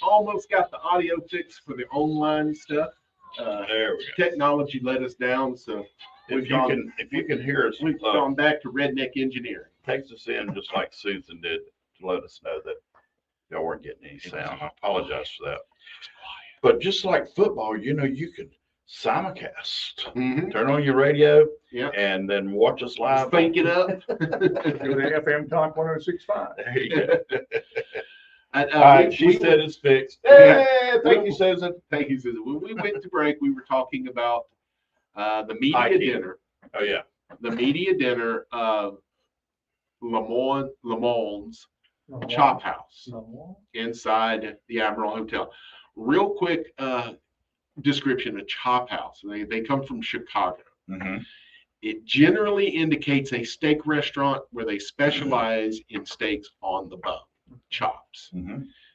almost got the audio fixed for the online stuff. There we go. Technology let us down, so If you can hear us, we've gone back to redneck engineering. text us in just like Susan did to let us know that y'all weren't getting any sound. I apologize for that. But just like football, you can simulcast. Turn on your radio, and then watch us live. Sync it up. Go to FM Talk 106.5. There you go. All right, she said it's fixed. Hey, Thank you, Susan. Thank you, Susan. When we went to break, we were talking about the media Hiking. dinner. Oh yeah. The media dinner of Lamond's Chophouse inside the Admiral Hotel. Real quick description of Chophouse. They come from Chicago. It generally indicates a steak restaurant where they specialize in steaks on the bone, chops.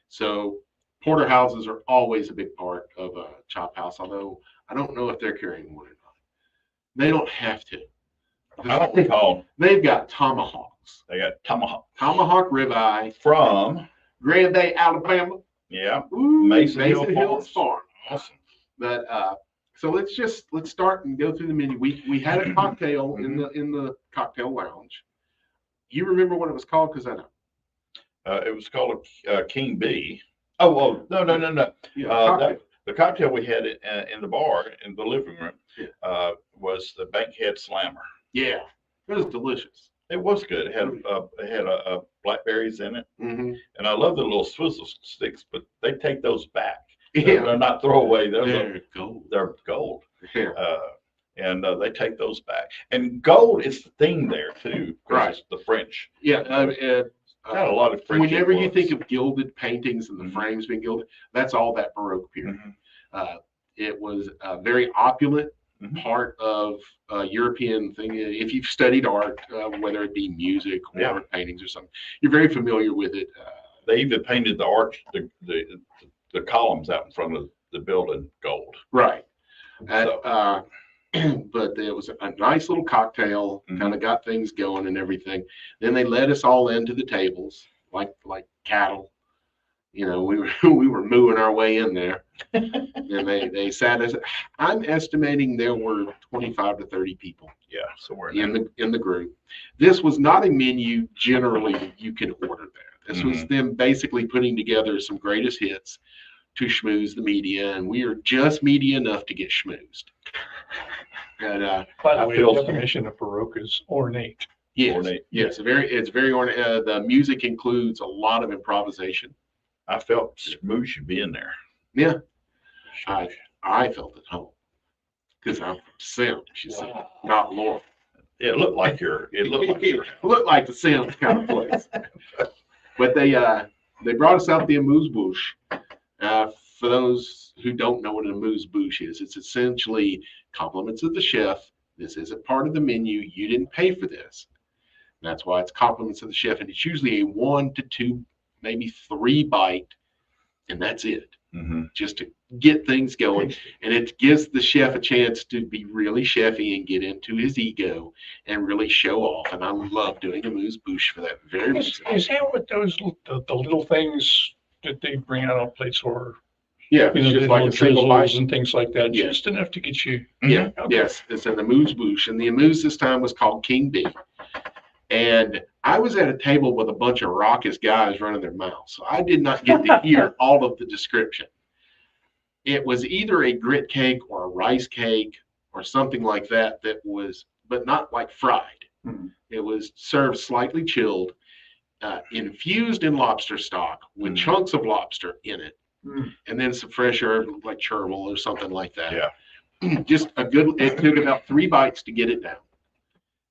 So porterhouses are always a big part of a Chophouse, although I don't know if they're carrying one or not. They don't have to. I don't recall. They've got tomahawks. They got Tomahawk ribeye from Grand Bay, Alabama. Yeah. Ooh, Mason Hill Hills Farm. Awesome. But so let's start and go through the menu. We had a cocktail in the cocktail lounge. You remember what it was called? Because I know. It was called a King B. Oh, well, no. Yeah, the cocktail we had in the bar in the living room was the Bankhead Slammer. Yeah, it was delicious. It was good. It had a blackberries in it, Mm-hmm. and I love the little swizzle sticks, but they take those back. Yeah, They're not throwaway. they're gold. They're gold. Yeah. And they take those back. And gold is the thing there too. Right. It's the French. Yeah. Got a lot of French. Whenever you influence. think of gilded paintings and the frames being gilded, that's all that Baroque period. It was a very opulent part of European thing. If you've studied art, whether it be music or paintings or something, you're very familiar with it. They even painted the arch, the columns out in front of the building gold. Right. But it was a nice little cocktail, kind of got things going and everything. Then they led us all into the tables like cattle. We were mooing our way in there. And they sat us. I'm estimating there were 25 to 30 people. Yeah, somewhere in the group. This was not a menu generally you can order there. This was them basically putting together some greatest hits to schmooze the media, and we are just media enough to get schmoozed. And, by the way, the definition of Baroque is ornate. Yes, ornate. Yes, it's very ornate. The music includes a lot of improvisation. I felt Smooth should be in there. Yeah, I felt at home because I'm from Sims. She said, not Laurel. It looked like looked like the Sims kind of place. But they brought us out the amuse-bouche. For those who don't know what an amuse-bouche is, it's essentially compliments of the chef. This isn't part of the menu. You didn't pay for this. That's why it's compliments of the chef, and it's usually a 1 to 2, maybe 3 bite, and that's it. Just to get things going, and it gives the chef a chance to be really chefy and get into his ego and really show off. And I love doing amuse-bouche for that very reason. Is that what the little things that they bring out on plates or? Yeah, it's just like a single bite and things like that, Yeah. just enough to get you. Yeah, Okay. yes, it's an amuse-bouche, and the amuse this time was called King B. And I was at a table with a bunch of raucous guys running their mouths, so I did not get to hear all of the description. It was either a grit cake or a rice cake or something like that was, but not like fried. It was served slightly chilled, infused in lobster stock with chunks of lobster in it, and then some fresh herb like chervil or something like that. Yeah. Just it took about 3 bites to get it down.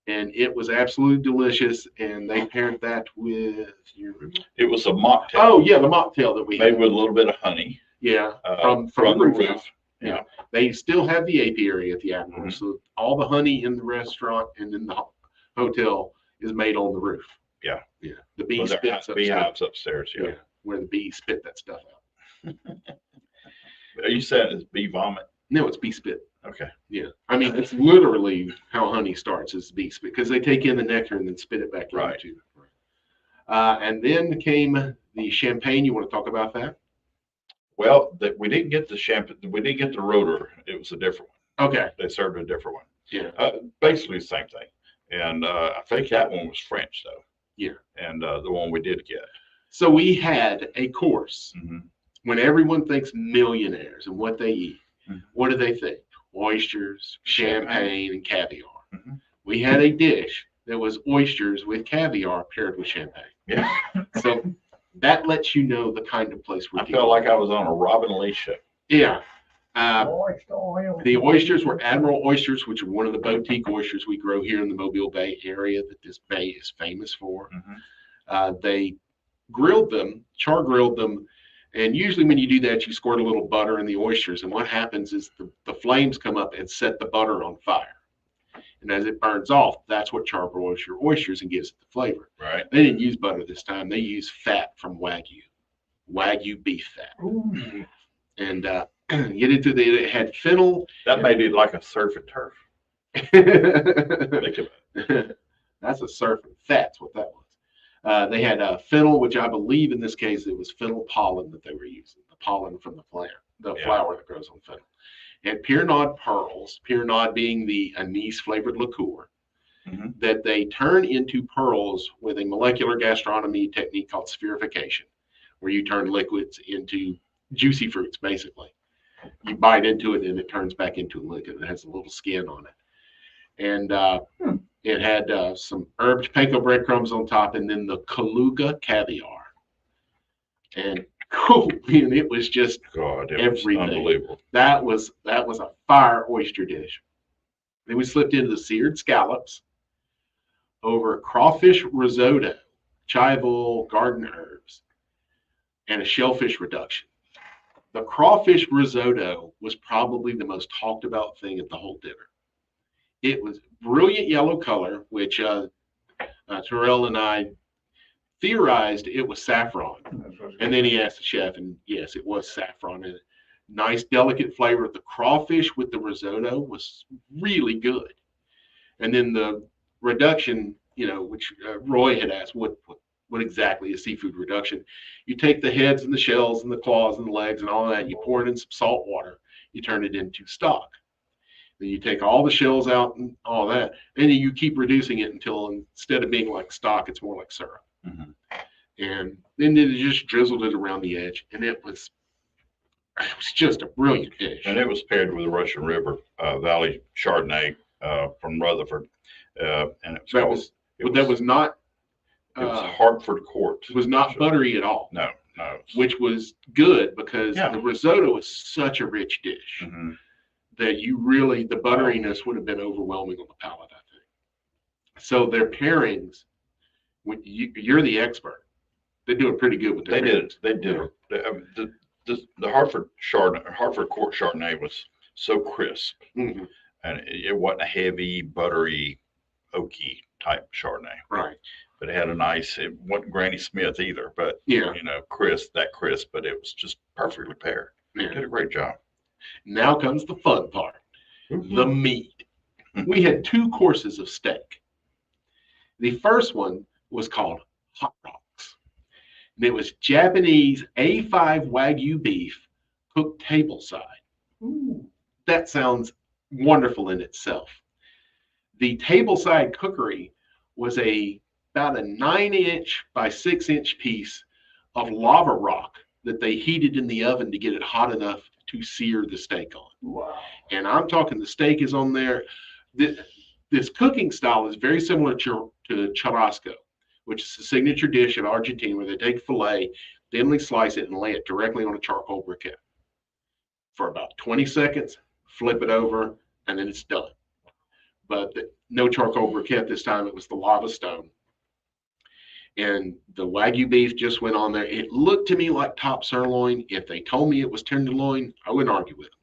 And it was absolutely delicious. And they paired that with It was a mocktail. Oh yeah, the mocktail that we made had. with a little bit of honey. Yeah, from the roof. Yeah, they still have the apiary at the Admiral, so all the honey in the restaurant and in the hotel is made on the roof. Yeah. The bees spits beehives upstairs. Yeah. Where the bees spit that stuff out. Are you saying it's bee vomit? No, it's bee spit. Okay. Yeah, I mean it's literally how honey starts is bee spit because they take in the nectar and then spit it back into. And then came the champagne. You want to talk about that? Well, we didn't get the champagne. We didn't get the rotor. It was a different one. Okay. They served a different one. Yeah. Basically the same thing. And I think that one was French though. Yeah. And the one we did get. So we had a course Mm-hmm. when everyone thinks millionaires and what they eat. Mm-hmm. What do they think? Oysters, champagne, and caviar. Mm-hmm. We had a dish that was oysters with caviar paired with champagne. Yeah. So that lets you know the kind of place we're I felt like I was on a Robin Lee show. Yeah. The oysters were Admiral oysters, which are one of the boutique oysters we grow here in the Mobile Bay area that this bay is famous for. Mm-hmm. They grilled them, char grilled them, and usually when you do that, you squirt a little butter in the oysters, and what happens is the flames come up and set the butter on fire. And as it burns off, that's what charbroils your oysters and gives it the flavor. Right. They didn't use butter this time. They used fat from Wagyu beef fat. Ooh. And get into it had fennel. That made it like a surf and turf. That's a surf and fat's what that was. They had fennel, which I believe in this case it was fennel pollen that they were using, the pollen from the plant, the flower that grows on fennel. And Pierre Naud pearls, Pierre Naud being the anise flavored liqueur, mm-hmm. that they turn into pearls with a molecular gastronomy technique called spherification, where you turn liquids into juicy fruits, basically. You bite into it and it turns back into a liquid. It has a little skin on it. And it had some herbed panko breadcrumbs on top and then the Kaluga caviar. And man, it was just everything. Unbelievable. That was a fire oyster dish. Then we slipped into the seared scallops over crawfish risotto, chive oil, garden herbs, and a shellfish reduction. The crawfish risotto was probably the most talked about thing at the whole dinner. It was brilliant yellow color, which Terrell and I theorized it was saffron. And then he asked the chef, and yes, it was saffron. And nice, delicate flavor. The crawfish with the risotto was really good. And then the reduction, which Roy had asked, what exactly is seafood reduction? You take the heads and the shells and the claws and the legs and all that, you pour it in some salt water, you turn it into stock. Then you take all the shells out and all that, and then you keep reducing it until instead of being like stock, it's more like syrup. Mm-hmm. And then they just drizzled it around the edge, and it was just a brilliant dish. And it was paired with the Russian River Valley Chardonnay from Rutherford, and that was not. It was Hartford Court. It was not buttery at all. No. Which was good because Yeah. the risotto is such a rich dish Mm-hmm. that the butteriness would have been overwhelming on the palate, I think. So their pairings, you're the expert. They're doing pretty good with their pairings. They did. The Hartford Court Chardonnay was so crisp, Mm-hmm. and it wasn't a heavy, buttery, oaky type Chardonnay. Right. But it had it wasn't Granny Smith either, but Yeah. crisp, but it was just perfectly paired. Yeah. Did a great job. Now comes the fun part, the meat. We had 2 courses of steak. The first one was called Hot Rocks. And it was Japanese A5 Wagyu beef cooked tableside. Ooh. That sounds wonderful in itself. The tableside cookery was about a 9-inch by 6-inch piece of lava rock that they heated in the oven to get it hot enough to sear the steak on. Wow. And I'm talking the steak is on there. This cooking style is very similar to churrasco, which is a signature dish of Argentina where they take filet, thinly slice it, and lay it directly on a charcoal briquette for about 20 seconds, flip it over, and then it's done. But no charcoal briquette this time. It was the lava stone. And the Wagyu beef just went on there. It looked to me like top sirloin. If they told me it was tenderloin, I wouldn't argue with them.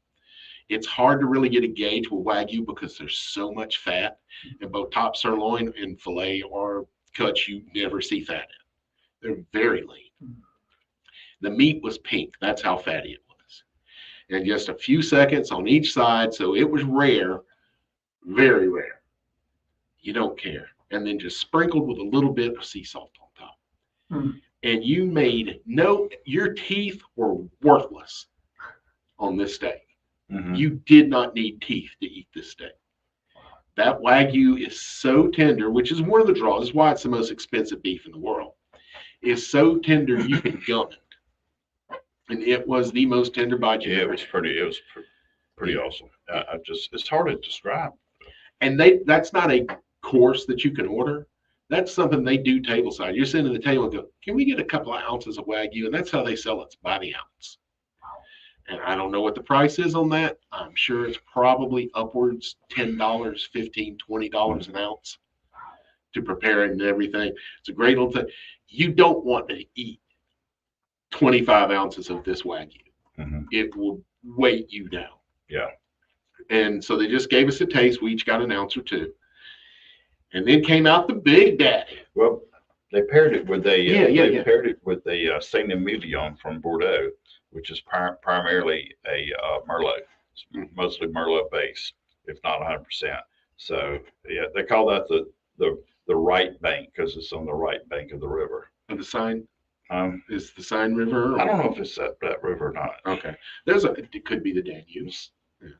It's hard to really get a gauge with Wagyu because there's so much fat. And both top sirloin and filet are cuts you never see fat in. They're very lean. The meat was pink. That's how fatty it was. And just a few seconds on each side. So it was rare, very rare. You don't care. And then just sprinkled with a little bit of sea salt on top. And you made your teeth were worthless on this steak. Mhm. You did not need teeth to eat this steak. That Wagyu is so tender, which is one of the draws. Is why it's the most expensive beef in the world. It's so tender you can gum it, and it was the most tender bite you Yeah, it ever was had. pretty. It was pretty awesome. It's hard to describe. And that's not a course that you can order. That's something they do tableside. You're sitting at the table and go, can we get a couple of ounces of Wagyu? And that's how they sell it by the ounce. And I don't know what the price is on that. I'm sure it's probably upwards $10, $15, $20 an ounce to prepare it and everything. It's a great little thing. You don't want to eat 25 ounces of this Wagyu. Mhm. It will weight you down. Yeah. And so they just gave us a taste. We each got an ounce or two. And then came out the Big Daddy. Well, they paired it with Yeah. Saint Emilion from Bordeaux, which is primarily a Merlot. It's mostly Merlot based, if not 100%. So yeah, they call that the right bank because it's on the right bank of the river. And the Seine Is is the Seine River. I don't know if it's that river or not. Okay. It could be the Danube.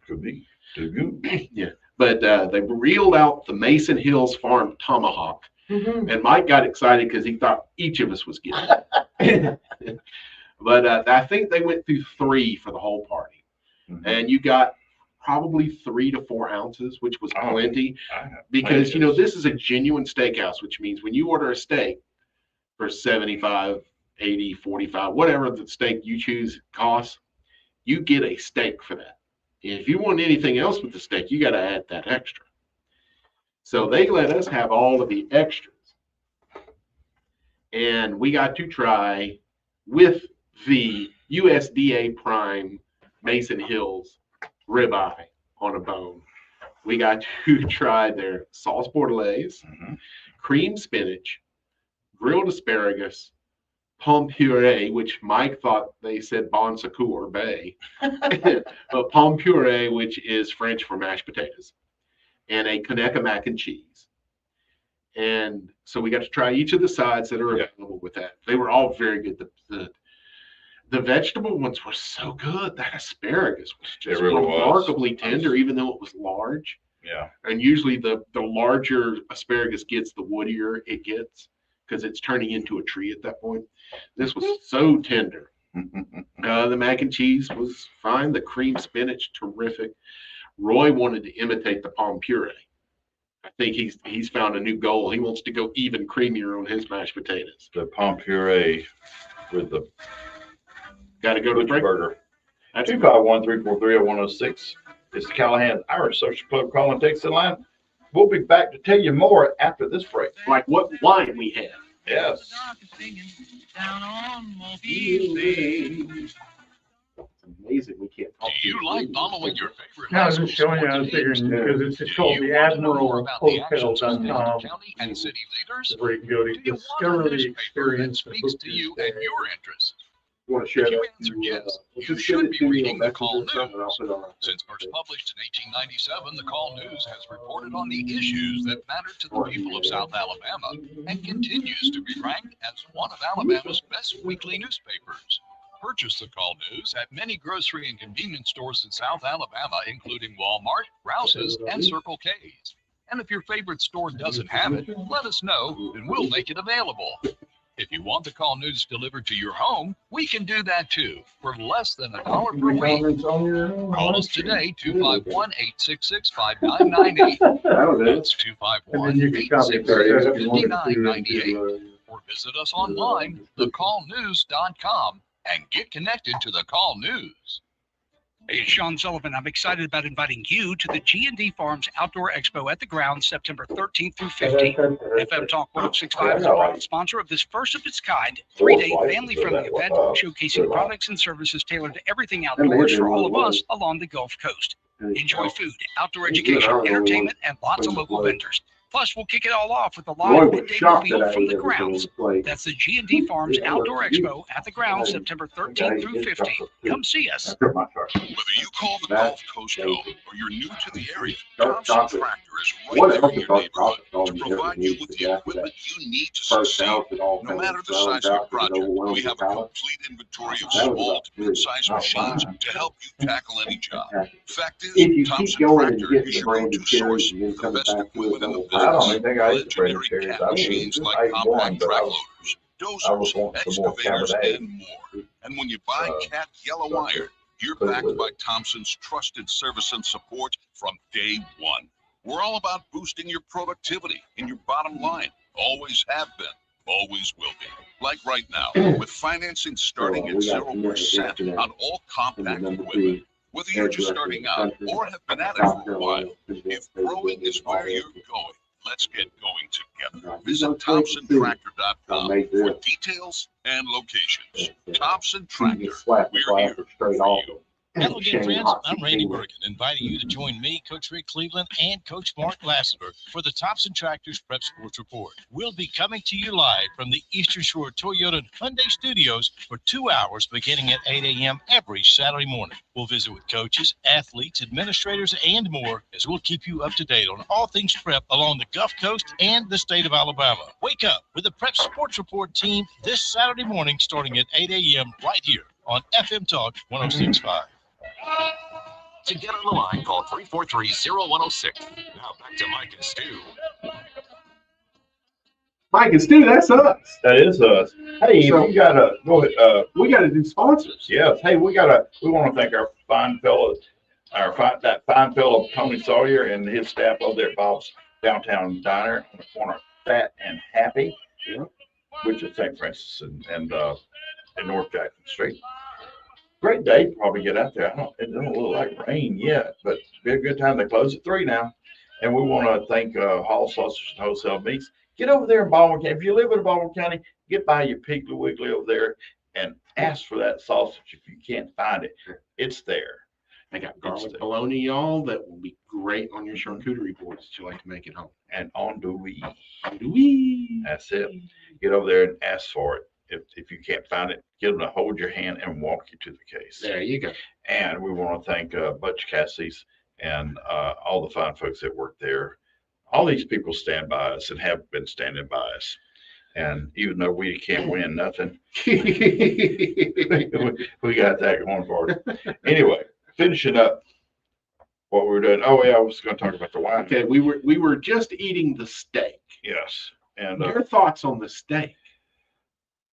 Could be. Good. Yeah. But they reeled out the Mason Hills Farm Tomahawk. And Mike got excited because he thought each of us was getting it. But I think they went through 3 for the whole party. Mhm. And you got probably 3 to 4 ounces, which was Oh, plenty. I have Because, plenty of- this is a genuine steakhouse, which means when you order a steak for 75, 80, 45, whatever the steak you choose costs, you get a steak for that. If you want anything else with the steak, you got to add that extra. So they let us have all of the extras. And we got to try with the USDA Prime Mason Hills ribeye on a bone. We got to try their sauce bordelaise, Mhm. cream spinach, grilled asparagus, pomme puree, which Mike thought they said bon secours bay, but pomme puree, which is French for mashed potatoes, and a Conecuh mac and cheese. And so we got to try each of the sides that are Yeah. available with that. They were all very good. The vegetable ones were so good. That asparagus was just It really was. remarkably tender, even though it was large. Yeah. And usually the larger asparagus gets, the woodier it gets because it's turning into a tree at that point. This was so tender. The mac and cheese was fine. The cream spinach, terrific. Roy wanted to imitate the pomme puree. I think he's found a new goal. He wants to go even creamier on his mashed potatoes. The pomme puree with the Got to go to the butcher break. burger. That's 251-343-0106. It's the Callahan's Irish Social Club calling Texas line. We'll be back to tell you more after this break. like what wine we have. Yes. It's amazing we can't talk. Do you like following your favorite No, I high was school just showing you, I sports was figuring, teams? because it's called Do the you want to know more Admiral about the actions of state, Hotel.com, county, and city leaders? where you can go to Do you want discover a the newspaper that experience. and speaks book to your you stay. and your interests? Want to share If you that? answered yes, We'll you just should send it be to you on reading the Messenger Call or something, and I'll News. put it on our Since first published in 1897, the Call News has reported on the issues that matter to the people of South Alabama and continues to be ranked as one of Alabama's best weekly newspapers. Purchase the Call News at many grocery and convenience stores in South Alabama, including Walmart, Rouse's, and Circle K's. And if your favorite store doesn't have it, let us know and we'll make it available. If you want the Call News delivered to your home, we can do that too, for less than $1 per Any week. comments on your Call us today, 251-866-5998. That's And then you can copy it there if you want to 251-866-5998. Or visit us online, thecallnews.com, and get connected to the Call News. Hey, it's Sean Sullivan. I'm excited about inviting you to the G&D Farms Outdoor Expo at the grounds September 13th through 15th. FM Talk 106.5 is a proud sponsor of this first of its kind, 3-day family-friendly event showcasing products and services tailored to everything outdoors for all of us along the Gulf Coast. Enjoy food, outdoor education, entertainment, and lots of local vendors. Plus, we'll kick it all off with a Roy live was midday shocked reveal that I from ate the everything on grounds. the plate. That's the G&D Farms Yeah, Outdoor look, Expo at the grounds September 13th through 15th. Come see us. I took my truck. Whether you call the That's Gulf Coast home or you're new to the area, dark Thompson chocolate. Tractor is What right there else in is your dark neighborhood chocolate? to You provide never you used with to the get equipment you need to first succeed. house, it all No matter the round size of your out, it project, overwhelmed we the have a pallet. complete inventory of That was small about to 3. mid-sized Oh, machines wow. to help you tackle any job. Fact is, If you Thompson keep going and Tractor get is the your branded go-to cherries source and then for the coming best back to equipment it, in the double I don't business. even think I ate the Legendary branded cherries. cat I machines ate like one, compact but I track was loaders, wanting dozers, some more excavators, Cabernet. and more. And when you buy Uh, Cat Yellow but Iron, you're put it backed with by it. Thompson's trusted service and support from day one. We're all about boosting your productivity and your bottom line. Always have been, always will be. Like right now, with financing starting at 0% on all compact equipment. Whether you're just starting out or have been at it for a while, if growing is where you're going, let's get going together. Visit ThompsonTractor.com for details and locations. Thompson Tractor, we're here for you. Hello again, friends. I'm Randy Bergen, inviting you to join me, Coach Rick Cleveland, and Coach Mark Lassenberg for the Thompson Tractors Prep Sports Report. We'll be coming to you live from the Eastern Shore Toyota and Hyundai Studios for 2 hours beginning at 8 a.m. every Saturday morning. We'll visit with coaches, athletes, administrators, and more as we'll keep you up to date on all things prep along the Gulf Coast and the state of Alabama. Wake up with the Prep Sports Report team this Saturday morning starting at 8 a.m. right here on FM Talk 106.5. To get on the line, call 343-0106. Now back to Mike and Stu. Mike and Stu, that's us. That is us. Hey, So- we gotta go ahead. We got to do sponsors. Yes. Hey, we want to thank our fine fellow, that fine fellow Tony Sawyer and his staff over there at Bob's Downtown Diner on the corner of Fat and Happy, which is St. Francis and North Jackson Street. Great day to probably get out there. It doesn't look like rain yet, but be a good time. They close at 3 now. And we want to thank Hall Sausage and Wholesale Meats. Get over there in Baldwin County. If you live in Baldwin County, get by your Piggly Wiggly over there and ask for that sausage if you can't find it. It's there. I got garlic bologna, y'all, that will be great on your charcuterie boards that you like to make at home. And andouille. Andouille. That's it. Get over there and ask for it. If you can't find it, get them to hold your hand and walk you to the case. There you go. And we want to thank Butch Cassie's and all the fine folks that work there. All these people stand by us and have been standing by us. And even though we can't win nothing, we got that going for us. Anyway, finishing up what we're doing. Oh yeah, I was going to talk about the wine. Okay, we were just eating the steak. Yes. And Your thoughts on the steak?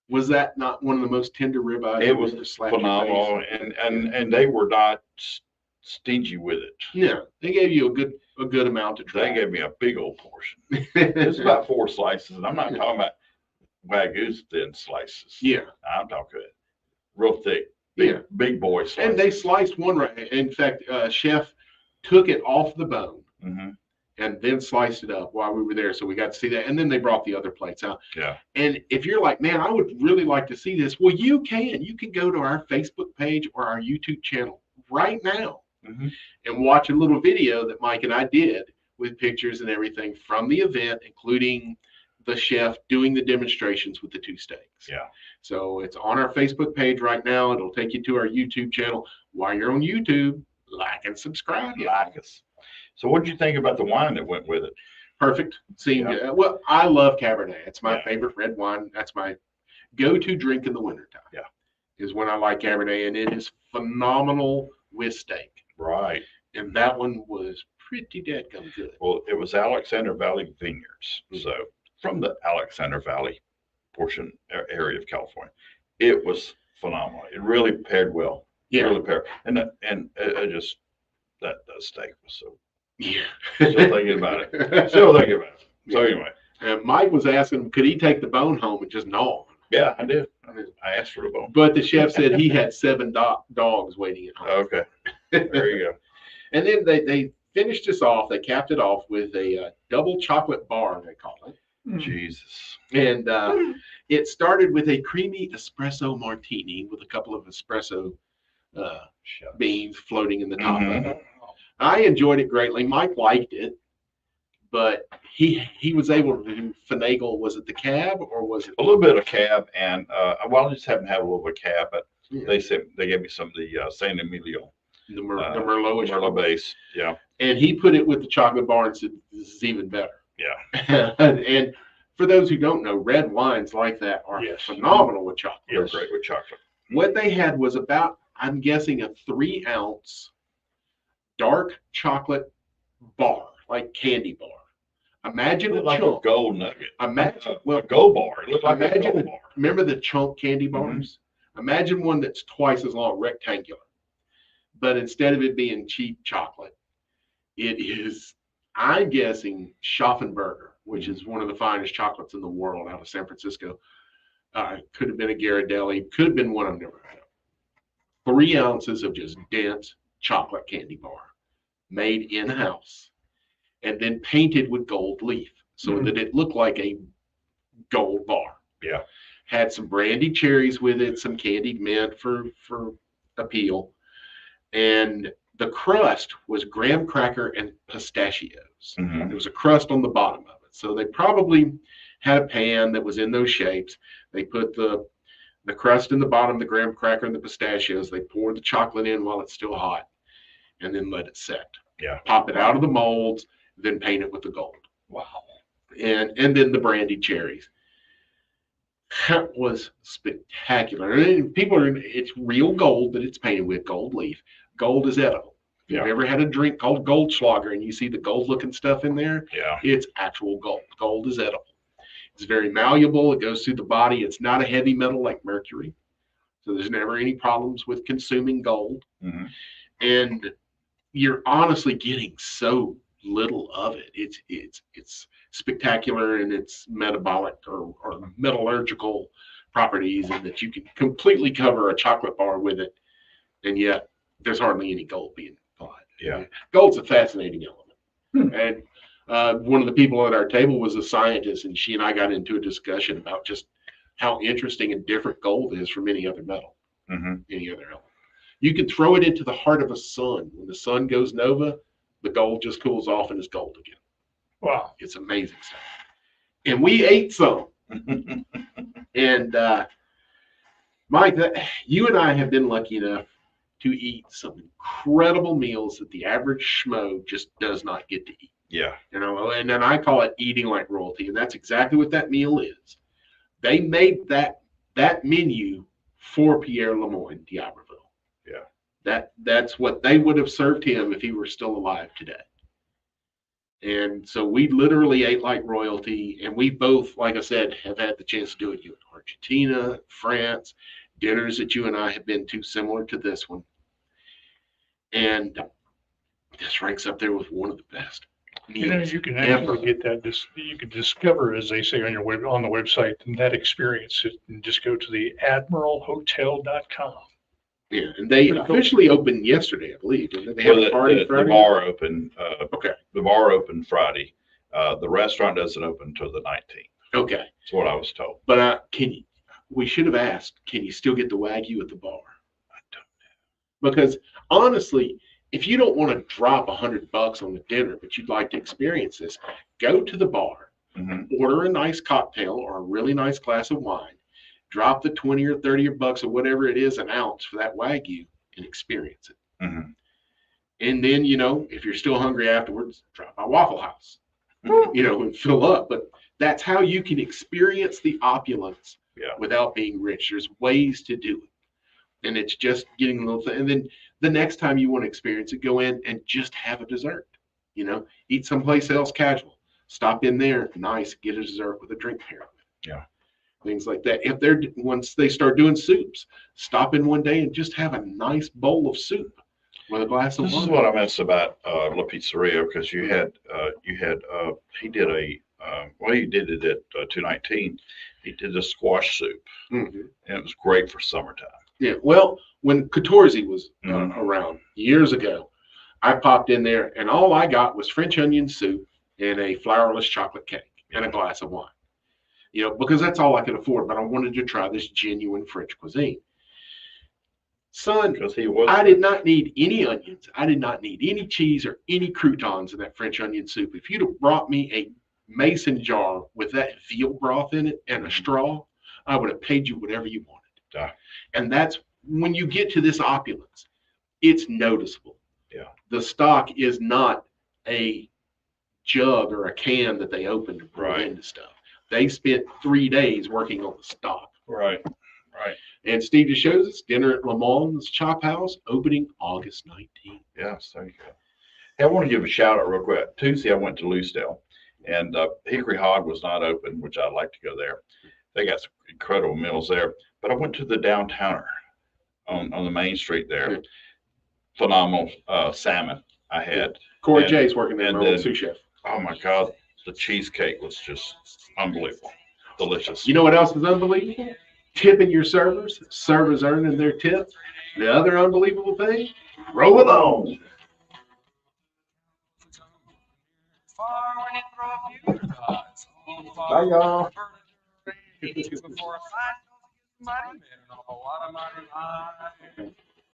Was that not one of the most tender ribeyes? it was phenomenal, and they were not stingy with it. Yeah, they gave you a good amount of They gave me a big old portion. It's about 4 slices, and I'm not talking about Wagyu's thin slices. Yeah, I'm talking real thick, big boy slices. and they sliced one right. In fact, chef took it off the bone and then sliced it up while we were there, so we got to see that. And then they brought the other plates out. Yeah. And if you're like, man, I would really like to see this, well, you can. You can go to our Facebook page or our YouTube channel right now and watch a little video that Mike and I did with pictures and everything from the event, including the chef doing the demonstrations with the 2 steaks. Yeah. So it's on our Facebook page right now. It'll take you to our YouTube channel. While you're on YouTube, like and subscribe. Like us. So what did you think about the wine that went with it? Perfect. Well, I love Cabernet. It's my favorite red wine. That's my go-to drink in the wintertime. Yeah. Is when I like Cabernet, and it is phenomenal with steak. Right. And that one was pretty dadgum good. Well, it was Alexander Valley Vineyards. So from the Alexander Valley portion area of California, it was phenomenal. It really paired well. Yeah. Really paired. And that steak was so. Yeah. Still thinking about it. So anyway. And Mike was asking, could he take the bone home and just gnaw? Yeah, I did. I asked for the bone. But the chef said he had 7 dogs waiting at home. Okay. There you go. And then they finished us off. They capped it off with a double chocolate bar, they call it. Jesus. And it started with a creamy espresso martini with a couple of espresso beans floating in the top of it. I enjoyed it greatly. Mike liked it, but he was able to finagle. Was it the cab or was it A little bit of cab, and well, I just happened to have a little bit of cab, but Yeah. they gave me some of the San Emilio, the Merlot base. Yeah, and he put it with the chocolate bar and said, "This is even better." yeah, and for those who don't know, red wines like that are phenomenal with chocolate. they're great with chocolate. What they had was about, I'm guessing, a 3-ounce dark chocolate bar, like candy bar. Imagine a like chunk. a gold nugget. Imagine a gold bar. It looked like a gold bar. Remember the chunk candy bars? Imagine one that's twice as long, rectangular. But instead of it being cheap chocolate, it is, I'm guessing, Schaffenberger, which is one of the finest chocolates in the world out of San Francisco. Could have been a Ghirardelli, could have been one I've never had. 3 ounces of just dense chocolate candy bar made in-house and then painted with gold leaf so that it looked like a gold bar. Yeah. Had some brandy cherries with it, some candied mint for appeal. And the crust was graham cracker and pistachios. There was a crust on the bottom of it. So they probably had a pan that was in those shapes. They put the crust in the bottom, the graham cracker and the pistachios. They poured the chocolate in while it's still hot and then let it set. Yeah. Pop it out of the molds, then paint it with the gold. Wow. And then the brandied cherries. That was spectacular. And it's real gold, but it's painted with gold leaf. Gold is edible. If you've ever had a drink called Goldschlager and you see the gold looking stuff in there, it's actual gold. Gold is edible. It's very malleable. It goes through the body. It's not a heavy metal like mercury. So there's never any problems with consuming gold. And you're honestly getting so little of it. It's spectacular in its metabolic or metallurgical properties, and that you can completely cover a chocolate bar with it, and yet there's hardly any gold being applied. Yeah. Gold's a fascinating element. And one of the people at our table was a scientist, and she and I got into a discussion about just how interesting and different gold is from any other metal, any other element. You can throw it into the heart of a sun. When the sun goes nova, the gold just cools off and is gold again. Wow. It's amazing stuff. And we ate some. And Mike, you and I have been lucky enough to eat some incredible meals that the average schmo just does not get to eat. Yeah. You know, and then I call it eating like royalty, and that's exactly what that meal is. They made that menu for Pierre Lemoyne d'Iberville. Yeah. That's what they would have served him if he were still alive today. And so we literally ate like royalty, and we both, like I said, have had the chance to do it. You in Argentina, France, dinners that you and I have been to similar to this one. And this ranks up there with one of the best. You know, you can actually get that. You can discover, as they say on the website, that experience. And just go to the admiralhotel.com. Yeah, and they officially opened yesterday, I believe. They have a party Friday? The bar opened. Okay. The bar opened Friday. The restaurant doesn't open until the 19th. Okay. That's what I was told. But we should have asked, can you still get the Wagyu at the bar? I don't know. Because honestly, if you don't want to drop $100 on the dinner, but you'd like to experience this, go to the bar, order a nice cocktail or a really nice glass of wine, drop the 20 or 30 bucks or whatever it is an ounce for that Wagyu and experience it. And then, you know, if you're still hungry afterwards, drop by Waffle House, you know, and fill up. But that's how you can experience the opulence without being rich. There's ways to do it. And it's just getting a little thing. And then the next time you want to experience it, go in and just have a dessert. You know, eat someplace else casual. Stop in there, nice, get a dessert with a drink pair. Yeah. Things like that. Once they start doing soups, stop in one day and just have a nice bowl of soup with a glass of wine. This is what I miss about La Pizzeria, because he did it at 219. He did the squash soup, and it was great for summertime. Yeah, well, when Catorzi was around years ago, I popped in there, and all I got was French onion soup and a flourless chocolate cake and a glass of wine. You know, because that's all I could afford, but I wanted to try this genuine French cuisine. Son, Because he was. I did not need any onions. I did not need any cheese or any croutons in that French onion soup. If you'd have brought me a mason jar with that veal broth in it and a straw, I would have paid you whatever you wanted. Yeah. And that's when you get to this opulence, it's noticeable. Yeah. The stock is not a jug or a can that they opened to pour Right. into stuff. They spent 3 days working on the stock. Right. Right. And Steve just shows us dinner at Le Mans Chophouse opening August 19th. Yes, there you go. Hey, I want to give a shout out real quick. Tuesday, I went to Loosedale, and Hickory Hog was not open, which I'd like to go there. They got some incredible meals there. But I went to the Downtowner on the main street there. Yeah. Phenomenal salmon I had. Corey And- J's working there, and my old then- sous chef. Oh my God, the cheesecake was just unbelievable, delicious. You know what else is unbelievable? Tipping your servers, servers earning their tips. The other unbelievable thing, roll along. Bye, y'all. Before I find somebody, man, a whole lot of money.